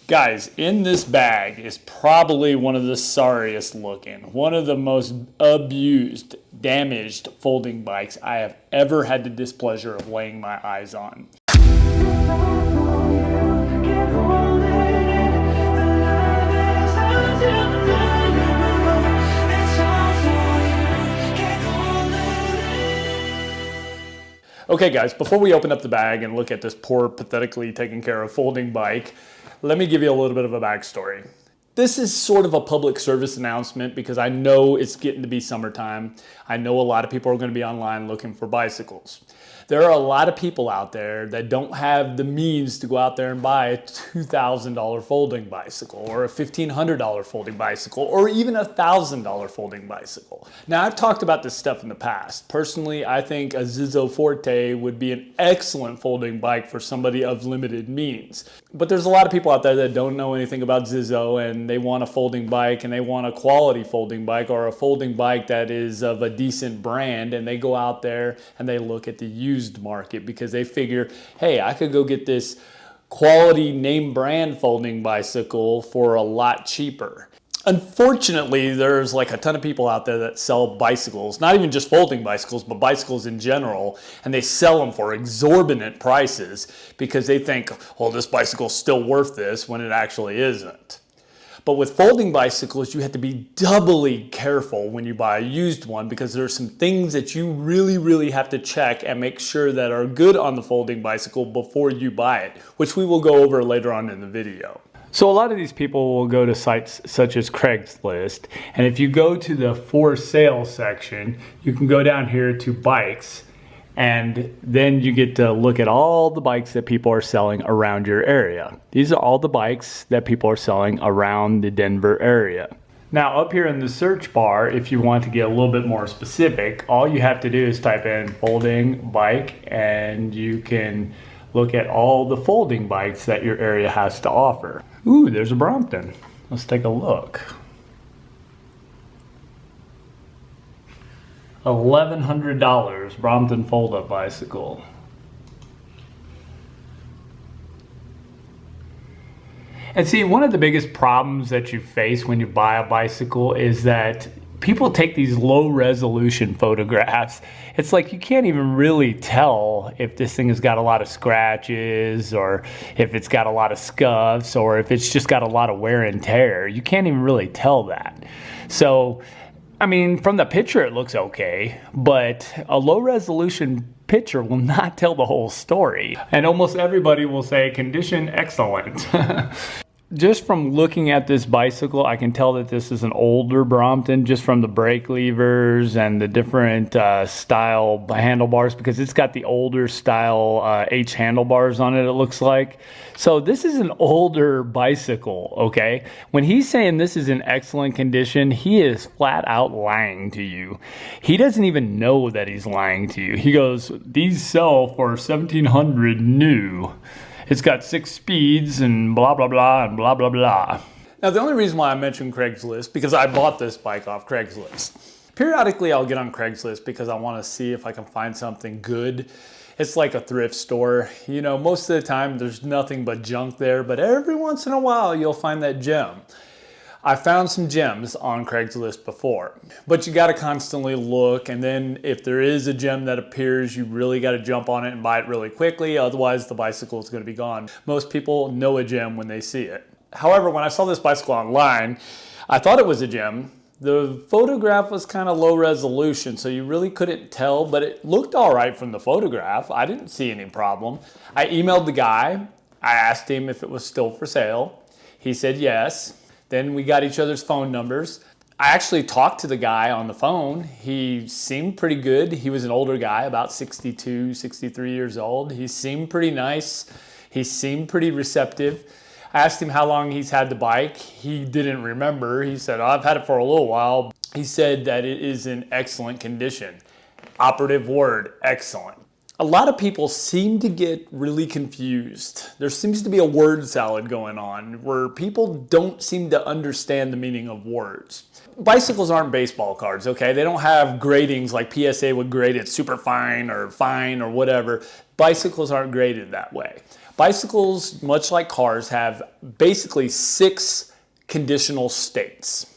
Guys, in this bag is probably one of the sorriest looking, one of the most abused, damaged folding bikes I have ever had the displeasure of laying my eyes on. Okay guys, before we open up the bag and look at this poor, pathetically taken care of folding bike, let me give you a little bit of a backstory. This is sort of a public service announcement because I know it's getting to be summertime. I know a lot of people are going to be online looking for bicycles. There are a lot of people out there that don't have the means to go out there and buy a $2,000 folding bicycle or a $1,500 folding bicycle or even a $1,000 folding bicycle. Now, I've talked about this stuff in the past. Personally, I think a Zizzo Forte would be an excellent folding bike for somebody of limited means. But there's a lot of people out there that don't know anything about Zizzo and they want a folding bike and they want a quality folding bike or a folding bike that is of a decent brand, and they go out there and they look at the used market because they figure, hey, I could go get this quality name brand folding bicycle for a lot cheaper. Unfortunately, there's like a ton of people out there that sell bicycles, not even just folding bicycles, but bicycles in general, and they sell them for exorbitant prices because they think, oh, this bicycle's still worth this when it actually isn't. But with folding bicycles, you have to be doubly careful when you buy a used one because there are some things that you really have to check and make sure that are good on the folding bicycle before you buy it, which we will go over later on in the video. So a lot of these people will go to sites such as Craigslist, and if you go to the for sale section, you can go down here to bikes, and then you get to look at all the bikes that people are selling around your area. These are all the bikes that people are selling around the Denver area. Now up here in the search bar, if you want to get a little bit more specific, all you have to do is type in folding bike and you can look at all the folding bikes that your area has to offer. Ooh, there's a Brompton. Let's take a look. $1,100 Brompton fold-up bicycle. And see, one of the biggest problems that you face when you buy a bicycle is that people take these low resolution photographs. It's like you can't even really tell if this thing has got a lot of scratches or if it's got a lot of scuffs or if it's just got a lot of wear and tear. You can't even really tell that. So, I mean, from the picture it looks okay, but a low resolution picture will not tell the whole story. And almost everybody will say condition excellent. Just from looking at this bicycle, I can tell that this is an older Brompton just from the brake levers and the different style handlebars, because it's got the older style H handlebars on it, it looks like. So this is an older bicycle, okay? When he's saying this is in excellent condition, he is flat out lying to you. He doesn't even know that he's lying to you. He goes, these sell for $1,700 new. It's got 6 speeds and blah, blah, blah, and blah, blah, blah. Now, the only reason why I mentioned Craigslist, because I bought this bike off Craigslist. Periodically, I'll get on Craigslist because I want to see if I can find something good. It's like a thrift store. You know, most of the time, there's nothing but junk there, but every once in a while, you'll find that gem. I found some gems on Craigslist before, but you got to constantly look, and then if there is a gem that appears, you really got to jump on it and buy it really quickly, otherwise the bicycle is going to be gone. Most people know a gem when they see it. However, when I saw this bicycle online, I thought it was a gem. The photograph was kind of low resolution, so you really couldn't tell, but it looked all right from the photograph. I didn't see any problem. I emailed the guy. I asked him if it was still for sale. He said yes. Then we got each other's phone numbers. I actually talked to the guy on the phone. He seemed pretty good. He was an older guy, about 62, 63 years old. He seemed pretty nice. He seemed pretty receptive. I asked him how long he's had the bike. He didn't remember. He said, oh, I've had it for a little while. He said that it is in excellent condition. Operative word, excellent. A lot of people seem to get really confused. There seems to be a word salad going on where people don't seem to understand the meaning of words. Bicycles aren't baseball cards, okay? They don't have gradings like PSA would grade it super fine or whatever. Bicycles aren't graded that way. Bicycles, much like cars, have basically 6 conditional states.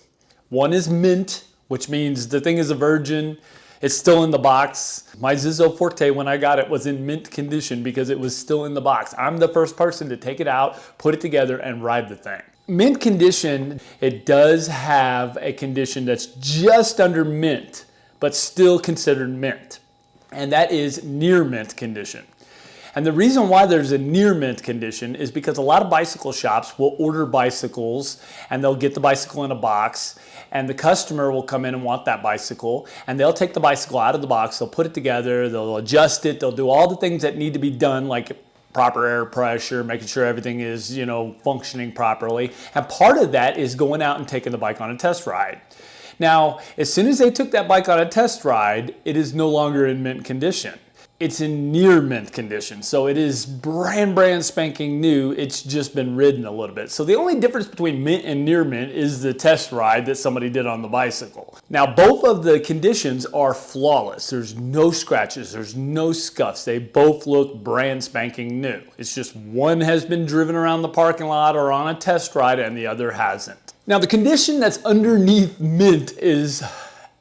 One is mint, which means the thing is a virgin. It's still in the box. My Zizzo Forte, when I got it, was in mint condition because it was still in the box. I'm the first person to take it out, put it together, and ride the thing. Mint condition, it does have a condition that's just under mint, but still considered mint. And that is near mint condition. And the reason why there's a near mint condition is because a lot of bicycle shops will order bicycles and they'll get the bicycle in a box, and the customer will come in and want that bicycle, and they'll take the bicycle out of the box, they'll put it together, they'll adjust it, they'll do all the things that need to be done, like proper air pressure, making sure everything is, functioning properly. And part of that is going out and taking the bike on a test ride. Now, as soon as they took that bike on a test ride, it is no longer in mint condition. It's in near mint condition. So it is brand spanking new. It's just been ridden a little bit. So the only difference between mint and near mint is the test ride that somebody did on the bicycle. Now, both of the conditions are flawless. There's no scratches, there's no scuffs. They both look brand spanking new. It's just one has been driven around the parking lot or on a test ride and the other hasn't. Now, the condition that's underneath mint is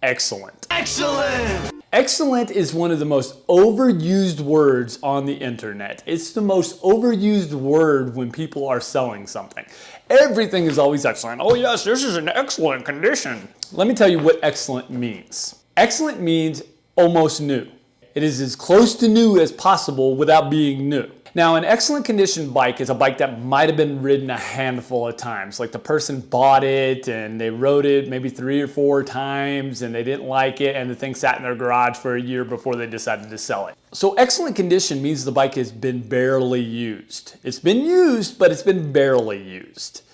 excellent. Excellent! Excellent is one of the most overused words on the internet. It's the most overused word when people are selling something. Everything is always excellent. Oh yes, this is an excellent condition. Let me tell you what excellent means. Excellent means almost new. It is as close to new as possible without being new. Now, an excellent condition bike is a bike that might have been ridden a handful of times. Like the person bought it and they rode it maybe 3 or 4 times and they didn't like it, and the thing sat in their garage for a year before they decided to sell it. So excellent condition means the bike has been barely used. It's been used, but it's been barely used.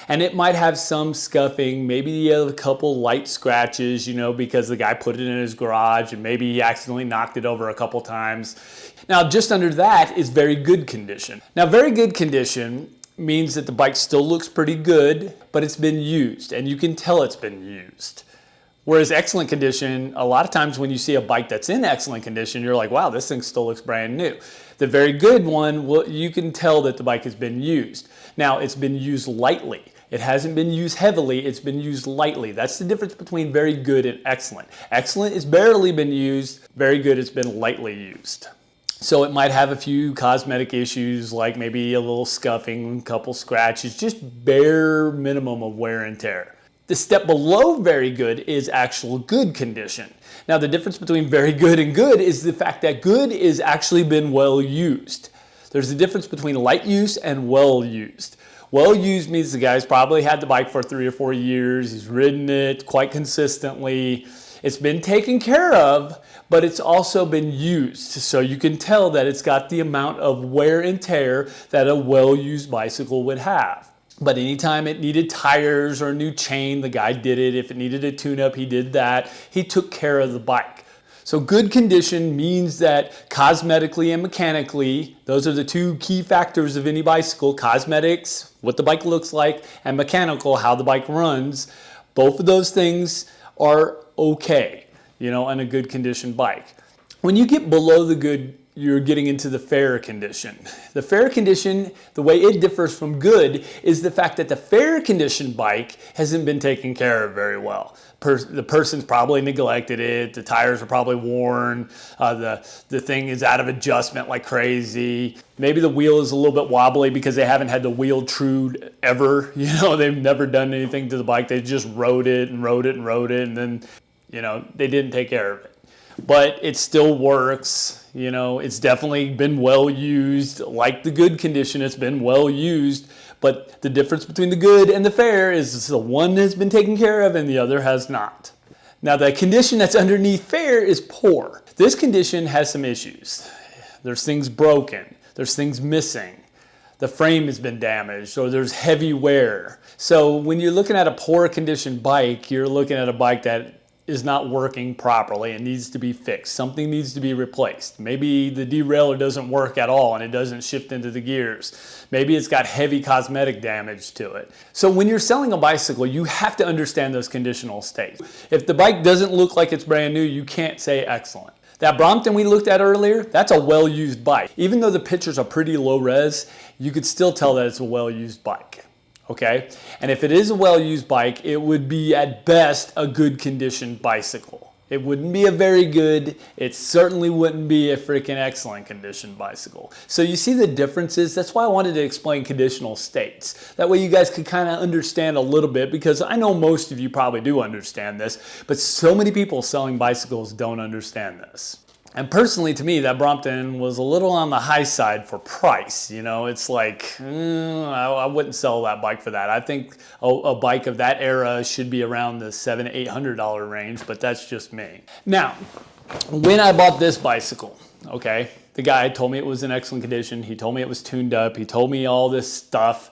And it might have some scuffing, maybe a couple light scratches, because the guy put it in his garage and maybe he accidentally knocked it over a couple times. Now, just under that is very good condition. Now, very good condition means that the bike still looks pretty good, but it's been used, and you can tell it's been used. Whereas excellent condition, a lot of times when you see a bike that's in excellent condition, you're like, wow, this thing still looks brand new. The very good one, well, you can tell that the bike has been used. Now, it's been used lightly. It hasn't been used heavily, it's been used lightly. That's the difference between very good and excellent. Excellent has barely been used, very good has been lightly used. So it might have a few cosmetic issues, like maybe a little scuffing, a couple scratches, just bare minimum of wear and tear. The step below very good is actual good condition. Now, the difference between very good and good is the fact that good is actually been well used. There's a difference between light use and well used. Well used means the guy's probably had the bike for 3 or 4 years. He's ridden it quite consistently. It's been taken care of, but it's also been used. So you can tell that it's got the amount of wear and tear that a well-used bicycle would have. But anytime it needed tires or a new chain, the guy did it. If it needed a tune-up, he did that. He took care of the bike. So good condition means that cosmetically and mechanically, those are the 2 key factors of any bicycle. Cosmetics, what the bike looks like, and mechanical, how the bike runs. Both of those things are okay, on a good condition bike. When you get below the good, you're getting into the fair condition. The fair condition, the way it differs from good, is the fact that the fair condition bike hasn't been taken care of very well. The person's probably neglected it, the tires are probably worn, the thing is out of adjustment like crazy. Maybe the wheel is a little bit wobbly because they haven't had the wheel trued ever. They've never done anything to the bike. They just rode it, and then, they didn't take care of it. But it still works. It's definitely been well used. Like the good condition, it's been well used. But the difference between the good and the fair is the one has been taken care of and the other has not. Now, the condition that's underneath fair is poor. This condition has some issues. There's things broken. There's things missing. The frame has been damaged, or there's heavy wear. So when you're looking at a poor condition bike, you're looking at a bike that is not working properly and needs to be fixed. Something needs to be replaced. Maybe the derailleur doesn't work at all and it doesn't shift into the gears. Maybe it's got heavy cosmetic damage to it. So when you're selling a bicycle, you have to understand those conditional states. If the bike doesn't look like it's brand new, you can't say excellent. That Brompton we looked at earlier, that's a well-used bike. Even though the pictures are pretty low res, you could still tell that it's a well-used bike, okay? And if it is a well-used bike, it would be at best a good condition bicycle. It wouldn't be a very good, it certainly wouldn't be a freaking excellent condition bicycle. So you see the differences? That's why I wanted to explain conditional states. That way you guys could kind of understand a little bit, because I know most of you probably do understand this, but so many people selling bicycles don't understand this. And personally, to me, that Brompton was a little on the high side for price. You know, it's like, I wouldn't sell that bike for that. I think a bike of that era should be around the $700 to $800 range, but that's just me. Now, when I bought this bicycle, okay, the guy told me it was in excellent condition. He told me it was tuned up. He told me all this stuff.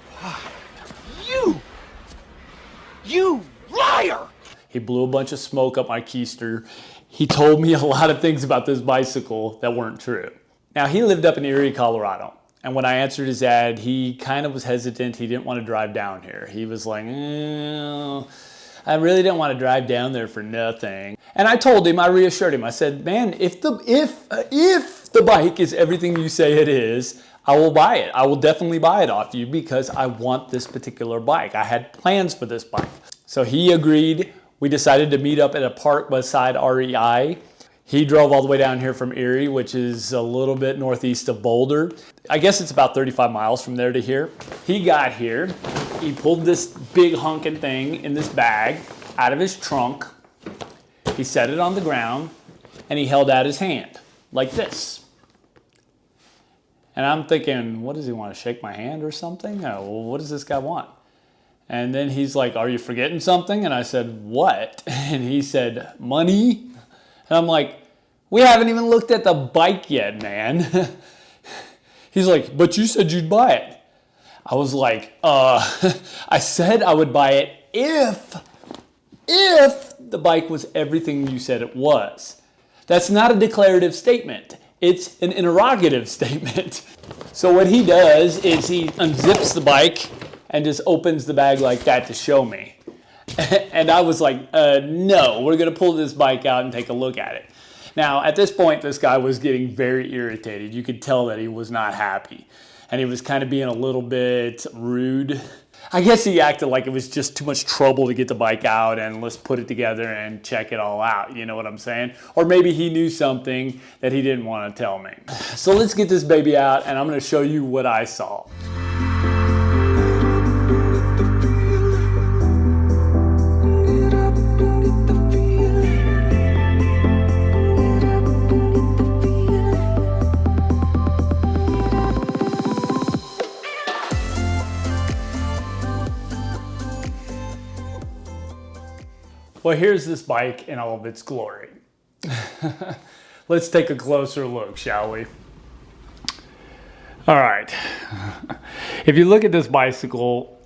You liar! He blew a bunch of smoke up my keister. He told me a lot of things about this bicycle that weren't true. Now, he lived up in Erie, Colorado. And when I answered his ad, he kind of was hesitant. He didn't want to drive down here. He was like, I really didn't want to drive down there for nothing. And I told him, I reassured him. I said, man, if the bike is everything you say it is, I will buy it. I will definitely buy it off you because I want this particular bike. I had plans for this bike. So he agreed. We decided to meet up at a park beside REI. He drove all the way down here from Erie, which is a little bit northeast of Boulder. I guess it's about 35 miles from there to here. He got here. He pulled this big honking thing in this bag out of his trunk. He set it on the ground and he held out his hand like this. And I'm thinking, what does he want to shake my hand or something? Well, what does this guy want? And then he's like, are you forgetting something? And I said, what? And he said, money? And I'm like, we haven't even looked at the bike yet, man. He's like, but you said you'd buy it. I was like, I said I would buy it if the bike was everything you said it was. That's not a declarative statement. It's an interrogative statement. So what he does is he unzips the bike and just opens the bag like that to show me. And I was like, no, we're gonna pull this bike out and take a look at it. Now, at this point, this guy was getting very irritated. You could tell that he was not happy. And he was kind of being a little bit rude. I guess he acted like it was just too much trouble to get the bike out and let's put it together and check it all out. You know what I'm saying? Or maybe he knew something that he didn't want to tell me. So let's get this baby out and I'm gonna show you what I saw. Well, here's this bike in all of its glory. Let's take a closer look, shall we? All right. If you look at this bicycle,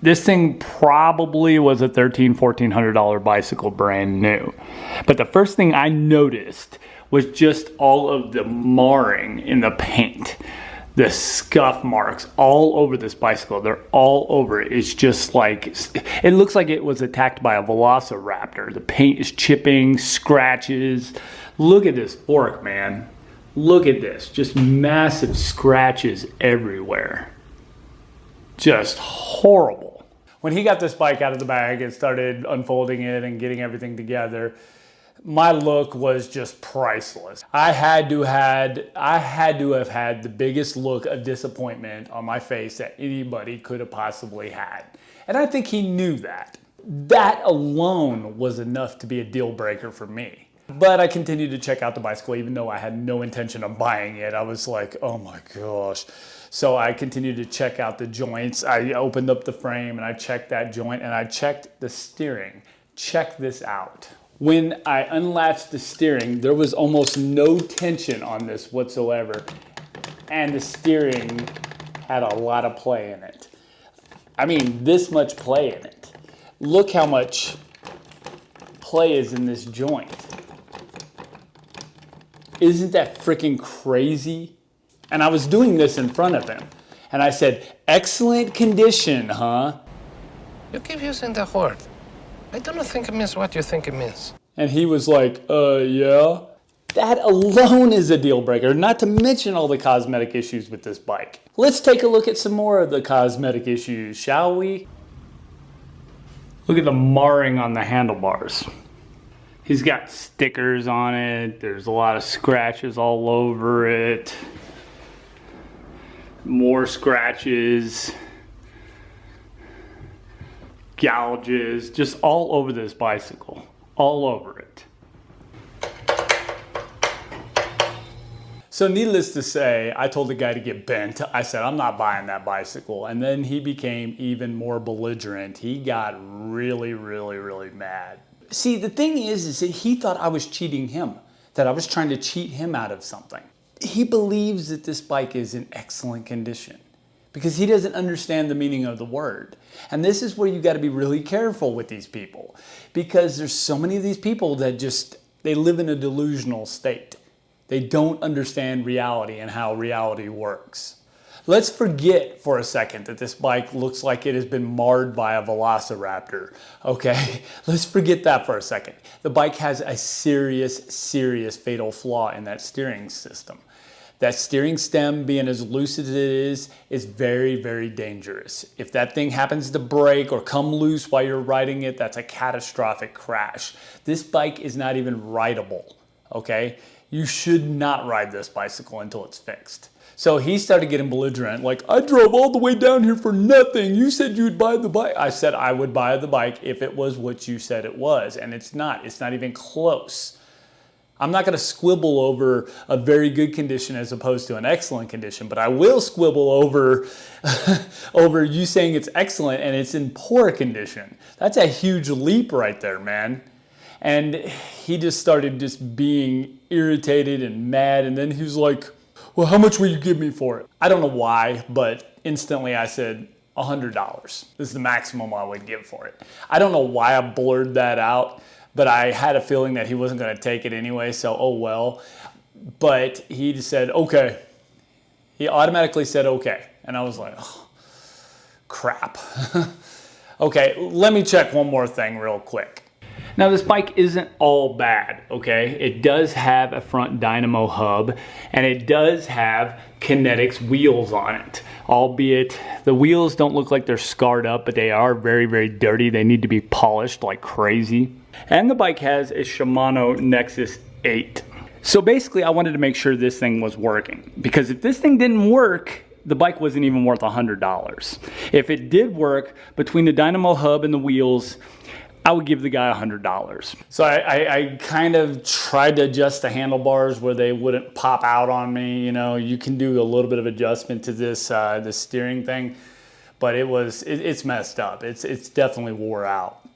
this thing probably was a $1,300, $1,400 bicycle brand new. But the first thing I noticed was just all of the marring in the paint. The scuff marks all over this bicycle. They're all over it. It's just like, it looks like it was attacked by a velociraptor. The paint is chipping, scratches. Look at this fork, man. Look at this. Just massive scratches everywhere. Just horrible. When he got this bike out of the bag and started unfolding it and getting everything together, my look was just priceless. I had to have had the biggest look of disappointment on my face that anybody could have possibly had. And I think he knew that. That alone was enough to be a deal breaker for me. But I continued to check out the bicycle even though I had no intention of buying it. I was like, oh my gosh. So I continued to check out the joints. I opened up the frame and I checked that joint and I checked the steering. Check this out. When I unlatched the steering, there was almost no tension on this whatsoever. And the steering had a lot of play in it. I mean, this much play in it. Look how much play is in this joint. Isn't that freaking crazy? And I was doing this in front of him. And I said, excellent condition, huh? You keep using the word. I don't think it means what you think it means. And he was like, yeah. That alone is a deal breaker, not to mention all the cosmetic issues with this bike. Let's take a look at some more of the cosmetic issues, shall we? Look at the marring on the handlebars. He's got stickers on it. There's a lot of scratches all over it. More scratches. Gouges, just all over this bicycle. All over it. So needless to say, I told the guy to get bent. I said, I'm not buying that bicycle. And then he became even more belligerent. He got really, really, really mad. See, the thing is that he thought I was cheating him, that I was trying to cheat him out of something. He believes that this bike is in excellent condition because he doesn't understand the meaning of the word. And this is where you got to be really careful with these people, because there's so many of these people that they live in a delusional state. They don't understand reality and how reality works. Let's forget for a second that this bike looks like it has been marred by a velociraptor, okay? Let's forget that for a second. The bike has a serious, serious fatal flaw in that steering system. That steering stem, being as loose as it is very, very dangerous. If that thing happens to break or come loose while you're riding it, that's a catastrophic crash. This bike is not even rideable, okay? You should not ride this bicycle until it's fixed. So he started getting belligerent, like, I drove all the way down here for nothing. You said you'd buy the bike. I said I would buy the bike if it was what you said it was, and it's not. It's not even close. I'm not gonna squibble over a very good condition as opposed to an excellent condition, but I will squibble over, over you saying it's excellent and it's in poor condition. That's a huge leap right there, man. And he just started just being irritated and mad. And then he was like, well, how much will you give me for it? I don't know why, but instantly I said $100. This is the maximum I would give for it. I don't know why I blurred that out, but I had a feeling that he wasn't going to take it anyway, so oh well. But he just said, okay. He automatically said, okay. And I was like, oh, crap. Okay, let me check one more thing real quick. Now this bike isn't all bad, okay? It does have a front dynamo hub and it does have Kinetics wheels on it. Albeit the wheels don't look like they're scarred up, but they are very, very dirty. They need to be polished like crazy. And the bike has a Shimano Nexus 8. So basically I wanted to make sure this thing was working, because if this thing didn't work, the bike wasn't even worth $100. If it did work, between the dynamo hub and the wheels, I would give the guy $100. So I kind of tried to adjust the handlebars where they wouldn't pop out on me. You know, you can do a little bit of adjustment to this this steering thing, but it's messed up. It's definitely wore out.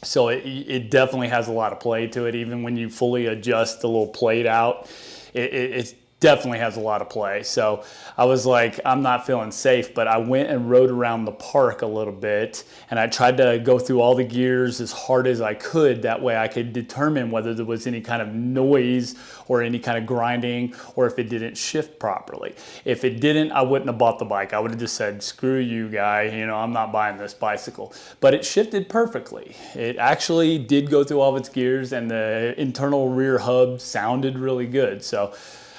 So it definitely has a lot of play to it. Even when you fully adjust the little plate out, it definitely has a lot of play. So I was like, I'm not feeling safe, but I went and rode around the park a little bit and I tried to go through all the gears as hard as I could. That way I could determine whether there was any kind of noise or any kind of grinding or if it didn't shift properly. If it didn't, I wouldn't have bought the bike. I would have just said, screw you, guy, you know, I'm not buying this bicycle. But it shifted perfectly. It actually did go through all of its gears and the internal rear hub sounded really good. So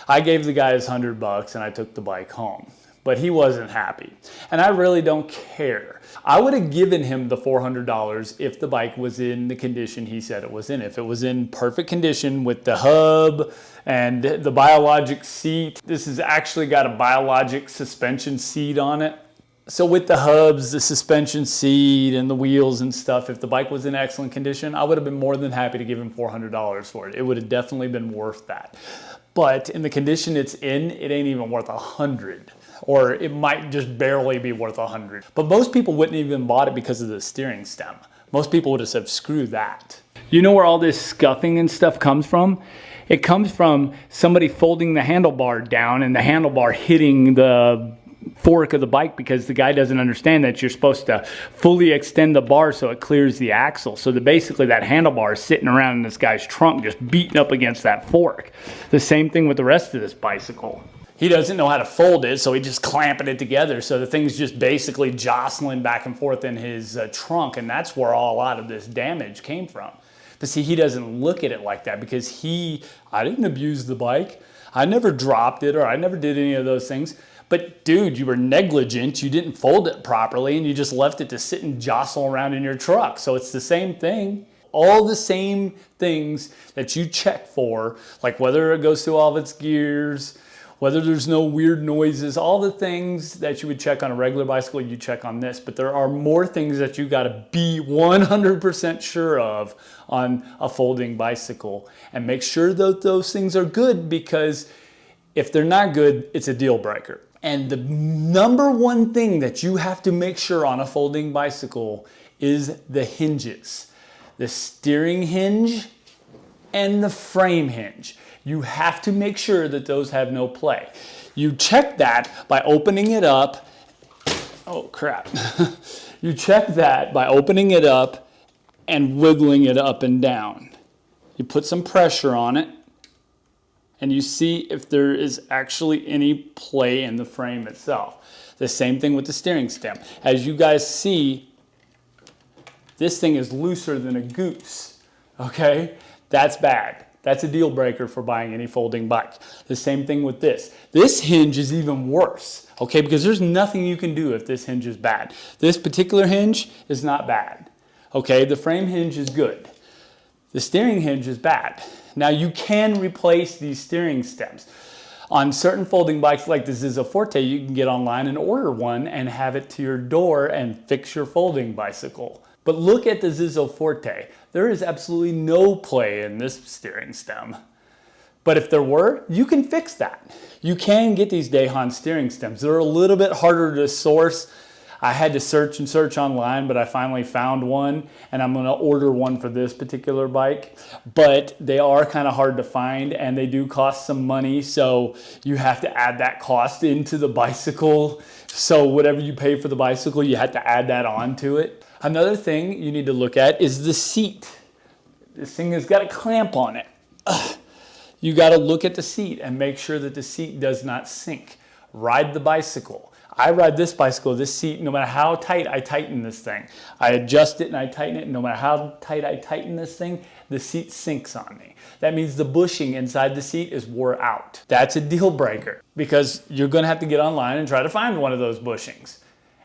I gave the guy his $100 and I took the bike home, but he wasn't happy. And I really don't care. I would have given him the $400 if the bike was in the condition he said it was in. If it was in perfect condition with the hub and the biologic seat. This has actually got a biologic suspension seat on it. So with the hubs, the suspension seat, and the wheels and stuff, if the bike was in excellent condition, I would have been more than happy to give him $400 for it. It would have definitely been worth that. But in the condition it's in, it ain't even worth $100. Or it might just barely be worth $100. But most people wouldn't even bought it because of the steering stem. Most people would have said, screw that. You know where all this scuffing and stuff comes from? It comes from somebody folding the handlebar down and the handlebar hitting the fork of the bike, because the guy doesn't understand that you're supposed to fully extend the bar so it clears the axle. So that basically that handlebar is sitting around in this guy's trunk just beating up against that fork. The same thing with the rest of this bicycle. He doesn't know how to fold it, so he's just clamping it together. So the thing's just basically jostling back and forth in his trunk, and that's where a lot of this damage came from. But see, he doesn't look at it like that because I didn't abuse the bike. I never dropped it or I never did any of those things. But dude, you were negligent. You didn't fold it properly and you just left it to sit and jostle around in your truck. So it's the same thing. All the same things that you check for, like whether it goes through all of its gears, whether there's no weird noises, all the things that you would check on a regular bicycle, you check on this. But there are more things that you gotta be 100% sure of on a folding bicycle. And make sure that those things are good, because if they're not good, it's a deal breaker. And the number one thing that you have to make sure on a folding bicycle is the hinges. The steering hinge and the frame hinge. You have to make sure that those have no play. You check that by opening it up. Oh crap. You check that by opening it up and wiggling it up and down. You put some pressure on it and you see if there is actually any play in the frame itself. The same thing with the steering stem. As you guys see, this thing is looser than a goose, okay? That's bad. That's a deal breaker for buying any folding bike. The same thing with this. This hinge is even worse, okay? Because there's nothing you can do if this hinge is bad. This particular hinge is not bad, okay? The frame hinge is good. The steering hinge is bad. Now you can replace these steering stems. On certain folding bikes like the Zizzo Forte, you can get online and order one and have it to your door and fix your folding bicycle. But look at the Zizzo Forte. There is absolutely no play in this steering stem. But if there were, you can fix that. You can get these Dahon steering stems. They're a little bit harder to source. I had to search and search online, but I finally found one, and I'm gonna order one for this particular bike. But they are kind of hard to find, and they do cost some money, so you have to add that cost into the bicycle. So whatever you pay for the bicycle, you have to add that onto it. Another thing you need to look at is the seat. This thing has got a clamp on it. You got to look at the seat and make sure that the seat does not sink. Ride the bicycle. I ride this bicycle, this seat, no matter how tight I tighten this thing. I adjust it and I tighten it, and no matter how tight I tighten this thing, the seat sinks on me. That means the bushing inside the seat is wore out. That's a deal breaker, because you're gonna have to get online and try to find one of those bushings.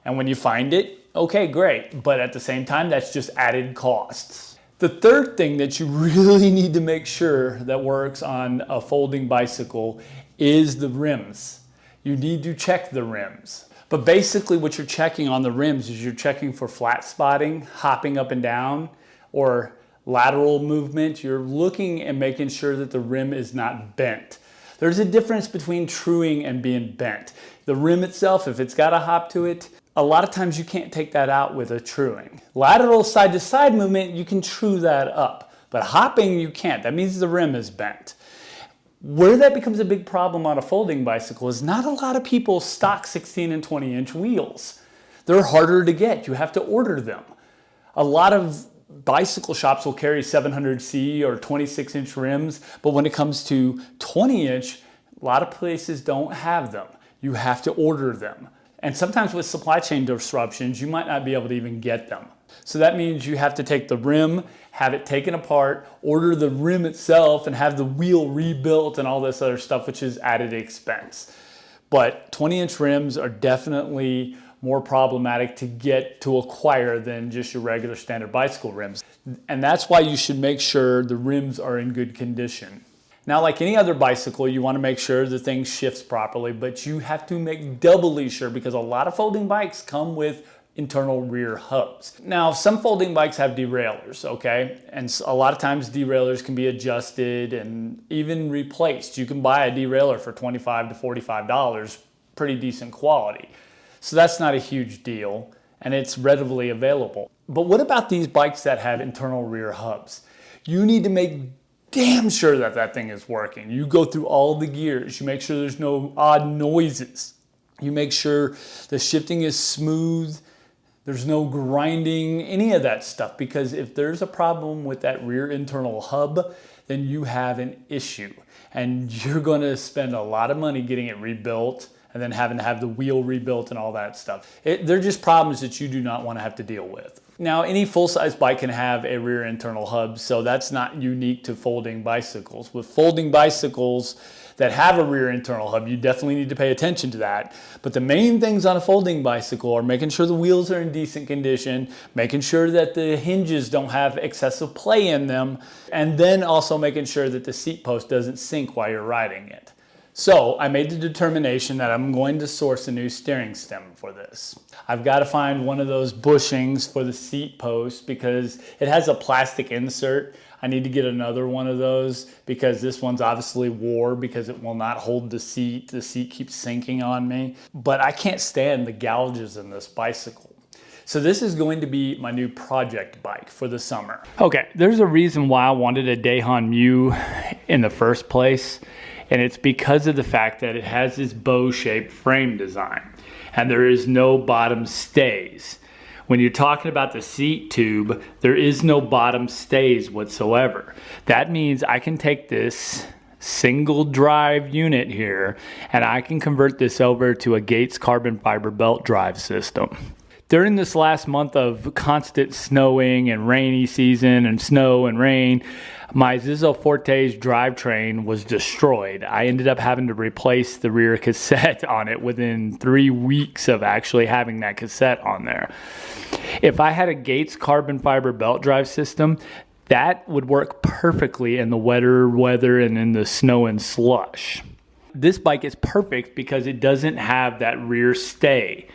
And when you find it, okay, great. But at the same time, that's just added costs. The third thing that you really need to make sure that works on a folding bicycle is the rims. You need to check the rims. But basically what you're checking on the rims is you're checking for flat spotting, hopping up and down, or lateral movement. You're looking and making sure that the rim is not bent. There's a difference between truing and being bent. The rim itself, if it's got a hop to it, a lot of times you can't take that out with a truing. Lateral side to side movement, you can true that up. But hopping, you can't. That means the rim is bent. Where that becomes a big problem on a folding bicycle is not a lot of people stock 16 and 20-inch wheels. They're harder to get. You have to order them. A lot of bicycle shops will carry 700C or 26-inch rims, but when it comes to 20-inch, a lot of places don't have them. You have to order them. And sometimes with supply chain disruptions, you might not be able to even get them. So that means you have to take the rim, have it taken apart, order the rim itself, and have the wheel rebuilt and all this other stuff, which is added expense. But 20-inch rims are definitely more problematic to get to acquire than just your regular standard bicycle rims. And that's why you should make sure the rims are in good condition. Now, like any other bicycle, you want to make sure the thing shifts properly, but you have to make doubly sure, because a lot of folding bikes come with internal rear hubs. Now, some folding bikes have derailleurs, okay? And a lot of times derailleurs can be adjusted and even replaced. You can buy a derailleur for $25 to $45, pretty decent quality. So that's not a huge deal, and it's readily available. But what about these bikes that have internal rear hubs? You need to make damn sure that that thing is working. You go through all the gears. You make sure there's no odd noises. You make sure the shifting is smooth. There's no grinding, any of that stuff. Because if there's a problem with that rear internal hub, then you have an issue. And you're going to spend a lot of money getting it rebuilt and then having to have the wheel rebuilt and all that stuff. They're just problems that you do not want to have to deal with. Now, any full-size bike can have a rear internal hub, so that's not unique to folding bicycles. With folding bicycles that have a rear internal hub, you definitely need to pay attention to that. But the main things on a folding bicycle are making sure the wheels are in decent condition, making sure that the hinges don't have excessive play in them, and then also making sure that the seat post doesn't sink while you're riding it. So I made the determination that I'm going to source a new steering stem for this. I've got to find one of those bushings for the seat post because it has a plastic insert. I need to get another one of those because this one's obviously wore because it will not hold the seat. The seat keeps sinking on me. But I can't stand the gouges in this bicycle. So this is going to be my new project bike for the summer. Okay, there's a reason why I wanted a Dahon Mu in the first place. And it's because of the fact that it has this bow-shaped frame design and there is no bottom stays. When you're talking about the seat tube, there is no bottom stays whatsoever. That means I can take this single drive unit here and I can convert this over to a Gates carbon fiber belt drive system. During this last month of constant snowing and rainy season and snow and rain, my Zizzo Forte's drivetrain was destroyed. I ended up having to replace the rear cassette on it within 3 weeks of actually having that cassette on there. If I had a Gates carbon fiber belt drive system, that would work perfectly in the wetter weather and in the snow and slush. This bike is perfect because it doesn't have that rear stay.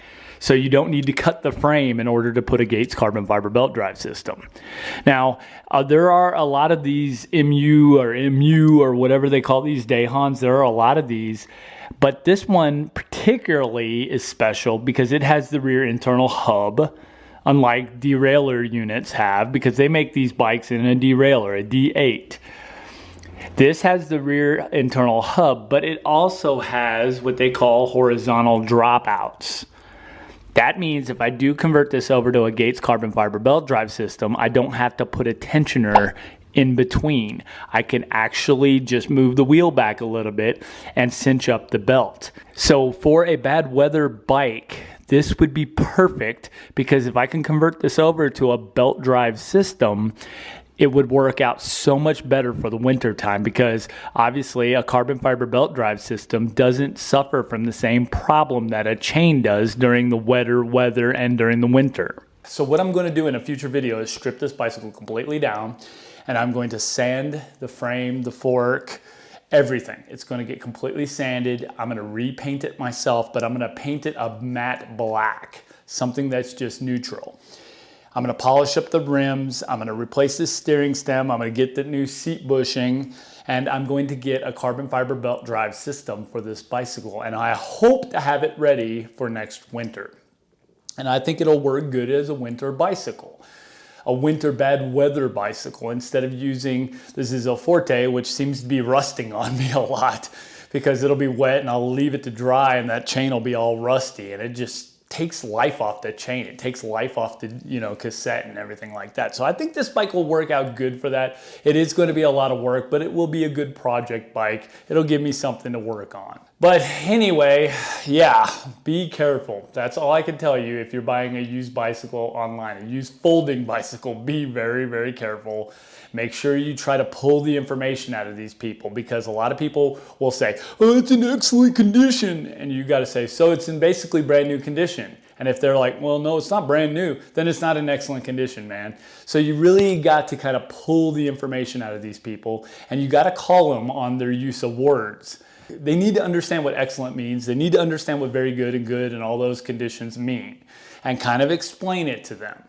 So you don't need to cut the frame in order to put a Gates carbon fiber belt drive system. Now, there are a lot of these MU or whatever they call these Dahons. There are a lot of these, but this one particularly is special because it has the rear internal hub, unlike derailleur units have, because they make these bikes in a derailleur, a D8. This has the rear internal hub, but it also has what they call horizontal dropouts. That means if I do convert this over to a Gates carbon fiber belt drive system, I don't have to put a tensioner in between. I can actually just move the wheel back a little bit and cinch up the belt. So for a bad weather bike, this would be perfect because if I can convert this over to a belt drive system, it would work out so much better for the winter time because obviously a carbon fiber belt drive system doesn't suffer from the same problem that a chain does during the wetter weather and during the winter. So what I'm going to do in a future video is strip this bicycle completely down and I'm going to sand the frame, the fork, everything. It's going to get completely sanded. I'm going to repaint it myself, but I'm going to paint it a matte black, something that's just neutral. I'm going to polish up the rims, I'm going to replace this steering stem, I'm going to get the new seat bushing, and I'm going to get a carbon fiber belt drive system for this bicycle. And I hope to have it ready for next winter. And I think it'll work good as a winter bicycle. A winter bad weather bicycle instead of using the Zizzo Forte, which seems to be rusting on me a lot because it'll be wet and I'll leave it to dry and that chain will be all rusty and it just takes life off the chain. It takes life off the, cassette and everything like that. So I think this bike will work out good for that. It is going to be a lot of work, but it will be a good project bike. It'll give me something to work on. But anyway, yeah, be careful. That's all I can tell you if you're buying a used bicycle online, a used folding bicycle. Be very, very careful. Make sure you try to pull the information out of these people because a lot of people will say, oh, it's in excellent condition. And you got to say, so it's in basically brand new condition. And if they're like, well, no, it's not brand new, then it's not in excellent condition, man. So you really got to kind of pull the information out of these people and you got to call them on their use of words. They need to understand what excellent means. They need to understand what very good and all those conditions mean and kind of explain it to them.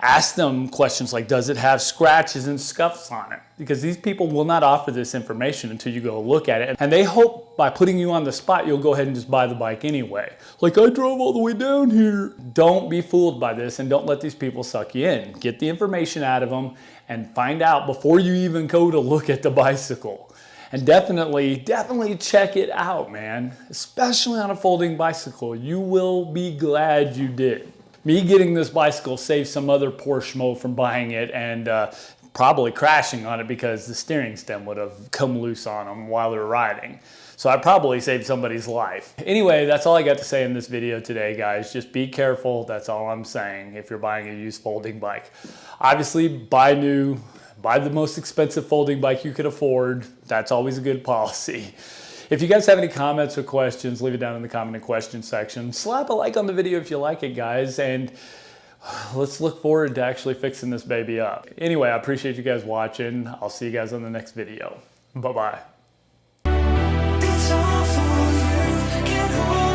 Ask them questions like, does it have scratches and scuffs on it? Because these people will not offer this information until you go look at it. And they hope by putting you on the spot, you'll go ahead and just buy the bike anyway. Like, I drove all the way down here. Don't be fooled by this and don't let these people suck you in. Get the information out of them and find out before you even go to look at the bicycle. And definitely check it out, man. Especially on a folding bicycle. You will be glad you did. Me getting this bicycle saved some other poor schmo from buying it and probably crashing on it because the steering stem would have come loose on them while they were riding. So I probably saved somebody's life. Anyway, that's all I got to say in this video today, guys. Just be careful. That's all I'm saying if you're buying a used folding bike. Obviously, buy new. Buy the most expensive folding bike you could afford. That's always a good policy. If you guys have any comments or questions, leave it down in the comment and question section. Slap a like on the video if you like it, guys. And let's look forward to actually fixing this baby up. Anyway, I appreciate you guys watching. I'll see you guys on the next video. Bye-bye. It's all for you. Get hold